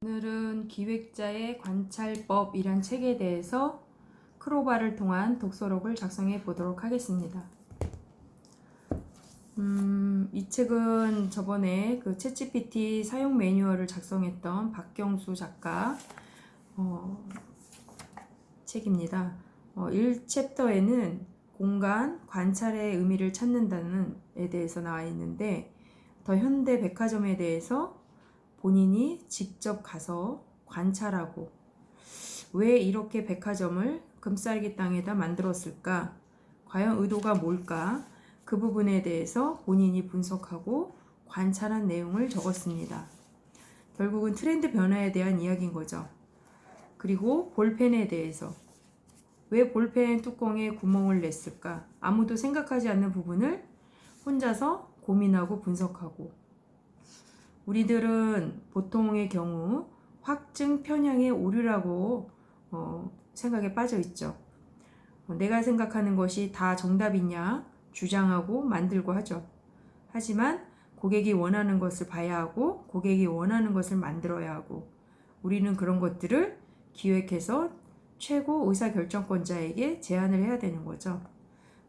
오늘은 기획자의 관찰법이란 책에 대해서 크로바를 통한 독서록을 작성해 보도록 하겠습니다. 이 책은 저번에 그 챗GPT 사용 매뉴얼을 작성했던 박경수 작가 책입니다. 1챕터에는 공간, 관찰의 의미를 찾는다는 에 대해서 나와 있는데, 더 현대 백화점에 대해서 본인이 직접 가서 관찰하고 왜 이렇게 백화점을 금싸기 땅에다 만들었을까? 과연 의도가 뭘까? 그 부분에 대해서 본인이 분석하고 관찰한 내용을 적었습니다. 결국은 트렌드 변화에 대한 이야기인 거죠. 그리고 볼펜에 대해서 왜 볼펜 뚜껑에 구멍을 냈을까? 아무도 생각하지 않는 부분을 혼자서 고민하고 분석하고, 우리들은 보통의 경우 확증 편향의 오류라고 생각에 빠져 있죠. 내가 생각하는 것이 다 정답이냐 주장하고 만들고 하죠. 하지만 고객이 원하는 것을 봐야 하고 고객이 원하는 것을 만들어야 하고, 우리는 그런 것들을 기획해서 최고 의사결정권자에게 제안을 해야 되는 거죠.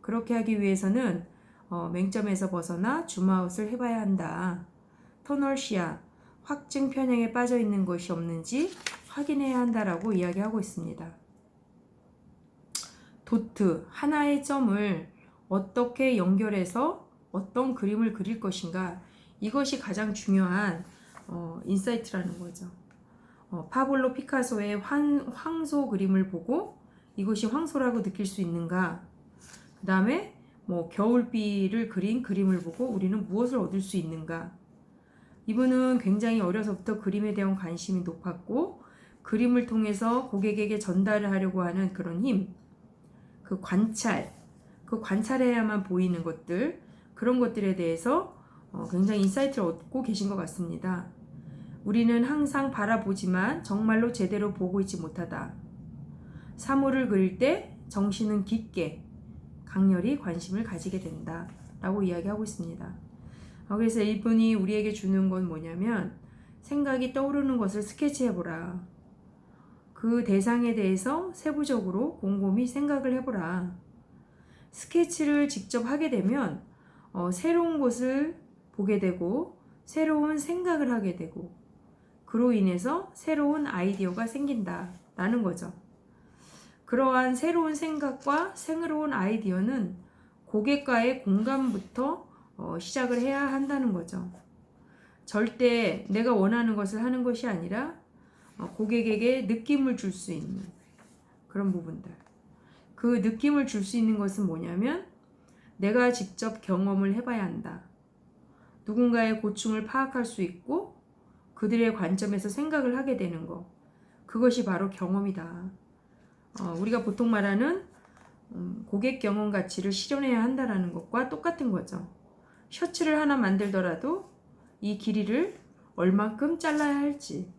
그렇게 하기 위해서는 맹점에서 벗어나 줌아웃을 해봐야 한다. 터널시아, 확증 편향에 빠져 있는 것이 없는지 확인해야 한다라고 이야기하고 있습니다. 도트, 하나의 점을 어떻게 연결해서 어떤 그림을 그릴 것인가, 이것이 가장 중요한 인사이트라는 거죠. 파블로 피카소의 황소 그림을 보고 이것이 황소라고 느낄 수 있는가, 그 다음에 겨울비를 그린 그림을 보고 우리는 무엇을 얻을 수 있는가. 이분은 굉장히 어려서부터 그림에 대한 관심이 높았고, 그림을 통해서 고객에게 전달을 하려고 하는 그런 힘, 그 관찰해야만 보이는 것들, 그런 것들에 대해서 굉장히 인사이트를 얻고 계신 것 같습니다. 우리는 항상 바라보지만 정말로 제대로 보고 있지 못하다. 사물을 그릴 때 정신은 깊게 강렬히 관심을 가지게 된다 라고 이야기하고 있습니다. 그래서 이분이 우리에게 주는 건 뭐냐면, 생각이 떠오르는 것을 스케치해보라. 그 대상에 대해서 세부적으로 곰곰이 생각을 해보라. 스케치를 직접 하게 되면 새로운 것을 보게 되고 새로운 생각을 하게 되고, 그로 인해서 새로운 아이디어가 생긴다라는 거죠. 그러한 새로운 생각과 새로운 아이디어는 고객과의 공감부터 시작을 해야 한다는 거죠. 절대 내가 원하는 것을 하는 것이 아니라 고객에게 느낌을 줄 수 있는 그런 부분들. 그 느낌을 줄 수 있는 것은 뭐냐면, 내가 직접 경험을 해봐야 한다. 누군가의 고충을 파악할 수 있고 그들의 관점에서 생각을 하게 되는 것, 그것이 바로 경험이다. 우리가 보통 말하는 고객 경험 가치를 실현해야 한다는 것과 똑같은 거죠. 셔츠를 하나 만들더라도 이 길이를 얼만큼 잘라야 할지,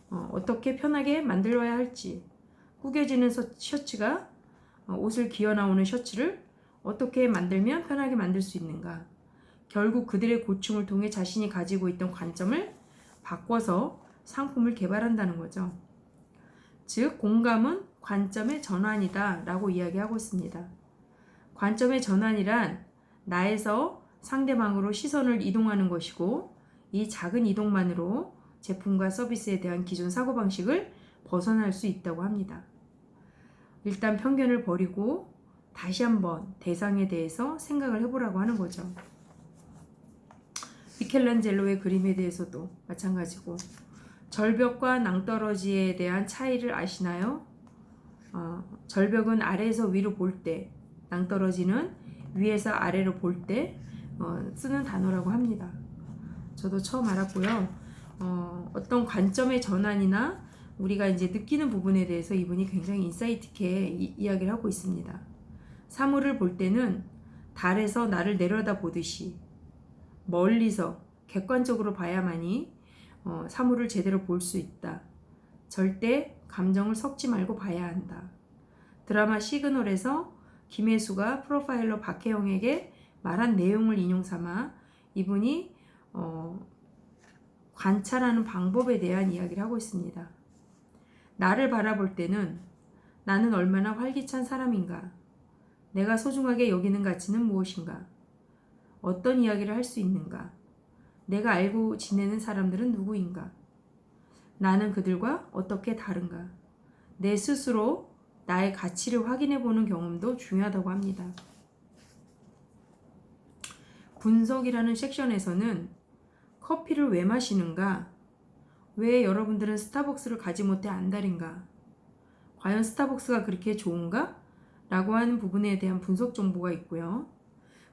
어떻게 편하게 만들어야 할지, 구겨지는 셔츠가 옷을 기어 나오는 셔츠를 어떻게 만들면 편하게 만들 수 있는가, 결국 그들의 고충을 통해 자신이 가지고 있던 관점을 바꿔서 상품을 개발한다는 거죠. 즉, 공감은 관점의 전환이다 라고 이야기하고 있습니다. 관점의 전환이란 나에서 상대방으로 시선을 이동하는 것이고, 이 작은 이동만으로 제품과 서비스에 대한 기존 사고방식을 벗어날 수 있다고 합니다. 일단 편견을 버리고 다시 한번 대상에 대해서 생각을 해보라고 하는 거죠. 미켈란젤로의 그림에 대해서도 마찬가지고, 절벽과 낭떠러지에 대한 차이를 아시나요? 절벽은 아래에서 위로 볼 때, 낭떠러지는 위에서 아래로 볼 때 쓰는 단어라고 합니다. 저도 처음 알았고요. 어떤 관점의 전환이나 우리가 이제 느끼는 부분에 대해서 이분이 굉장히 인사이트 있게 이야기를 하고 있습니다. 사물을 볼 때는 달에서 나를 내려다 보듯이 멀리서 객관적으로 봐야만이 사물을 제대로 볼 수 있다. 절대 감정을 섞지 말고 봐야 한다. 드라마 시그널에서 김혜수가 프로파일러 박혜영에게 말한 내용을 인용 삼아 이분이 관찰하는 방법에 대한 이야기를 하고 있습니다. 나를 바라볼 때는 나는 얼마나 활기찬 사람인가? 내가 소중하게 여기는 가치는 무엇인가? 어떤 이야기를 할 수 있는가? 내가 알고 지내는 사람들은 누구인가? 나는 그들과 어떻게 다른가? 내 스스로 나의 가치를 확인해 보는 경험도 중요하다고 합니다. 분석이라는 섹션에서는 커피를 왜 마시는가? 왜 여러분들은 스타벅스를 가지 못해 안달인가? 과연 스타벅스가 그렇게 좋은가? 라고 하는 부분에 대한 분석 정보가 있고요.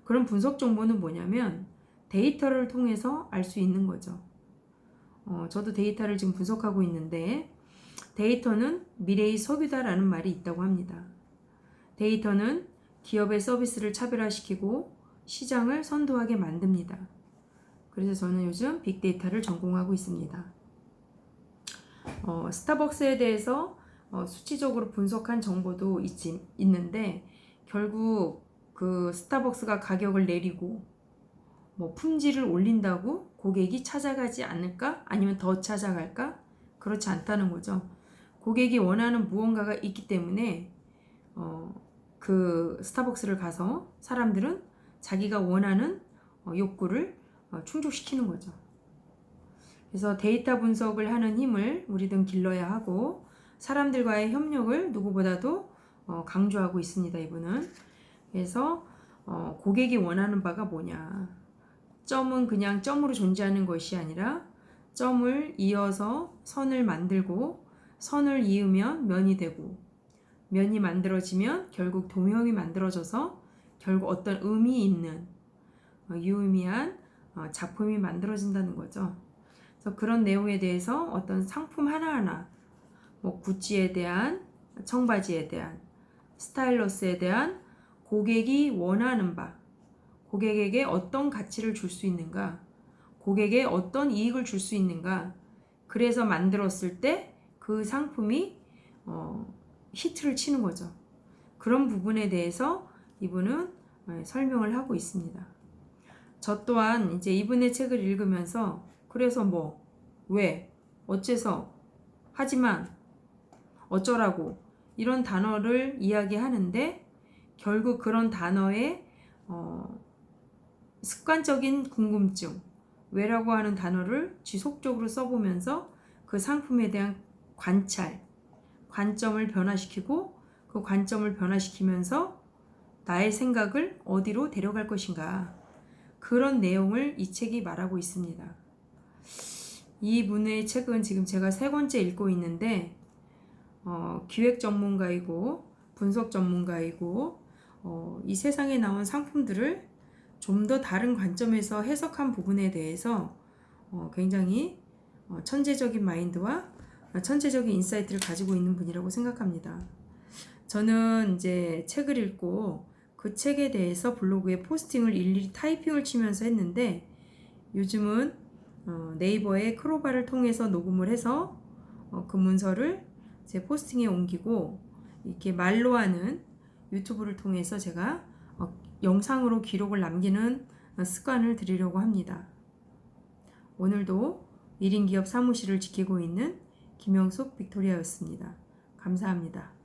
그런 분석 정보는 뭐냐면 데이터를 통해서 알 수 있는 거죠. 저도 데이터를 지금 분석하고 있는데 데이터는 미래의 소비다라는 말이 있다고 합니다. 데이터는 기업의 서비스를 차별화시키고 시장을 선도하게 만듭니다. 그래서 저는 요즘 빅데이터를 전공하고 있습니다. 스타벅스에 대해서 수치적으로 분석한 정보도 있는데 결국 그 스타벅스가 가격을 내리고 뭐 품질을 올린다고 고객이 찾아가지 않을까? 아니면 더 찾아갈까? 그렇지 않다는 거죠. 고객이 원하는 무언가가 있기 때문에 그 스타벅스를 가서 사람들은 자기가 원하는 욕구를 충족시키는 거죠. 그래서 데이터 분석을 하는 힘을 우리는 길러야 하고 사람들과의 협력을 누구보다도 강조하고 있습니다. 이분은. 그래서 고객이 원하는 바가 뭐냐. 점은 그냥 점으로 존재하는 것이 아니라 점을 이어서 선을 만들고 선을 이으면 면이 되고 면이 만들어지면 결국 도형이 만들어져서 결국 어떤 의미 있는 유의미한 작품이 만들어진다는 거죠. 그래서 그런 내용에 대해서 어떤 상품 하나하나 뭐 구찌에 대한 청바지에 대한 스타일러스에 대한 고객이 원하는 바 고객에게 어떤 가치를 줄 수 있는가 고객에 어떤 이익을 줄 수 있는가 그래서 만들었을 때 그 상품이 히트를 치는 거죠. 그런 부분에 대해서 이분은 설명을 하고 있습니다. 저 또한 이제 이분의 책을 읽으면서 그래서 뭐, 왜, 어째서, 하지만, 어쩌라고 이런 단어를 이야기하는데 결국 그런 단어의 습관적인 궁금증, 왜라고 하는 단어를 지속적으로 써보면서 그 상품에 대한 관찰, 관점을 변화시키고 그 관점을 변화시키면서 나의 생각을 어디로 데려갈 것인가 그런 내용을 이 책이 말하고 있습니다. 이 분의 책은 지금 제가 3권째 읽고 있는데 기획 전문가이고 분석 전문가이고 이 세상에 나온 상품들을 좀 더 다른 관점에서 해석한 부분에 대해서 굉장히 천재적인 마인드와 천재적인 인사이트를 가지고 있는 분이라고 생각합니다. 저는 이제 책을 읽고 그 책에 대해서 블로그에 포스팅을 일일이 타이핑을 치면서 했는데 요즘은 네이버에 크로바를 통해서 녹음을 해서 그 문서를 제 포스팅에 옮기고 이렇게 말로 하는 유튜브를 통해서 제가 영상으로 기록을 남기는 습관을 들이려고 합니다. 오늘도 1인 기업 사무실을 지키고 있는 김영숙 빅토리아였습니다. 감사합니다.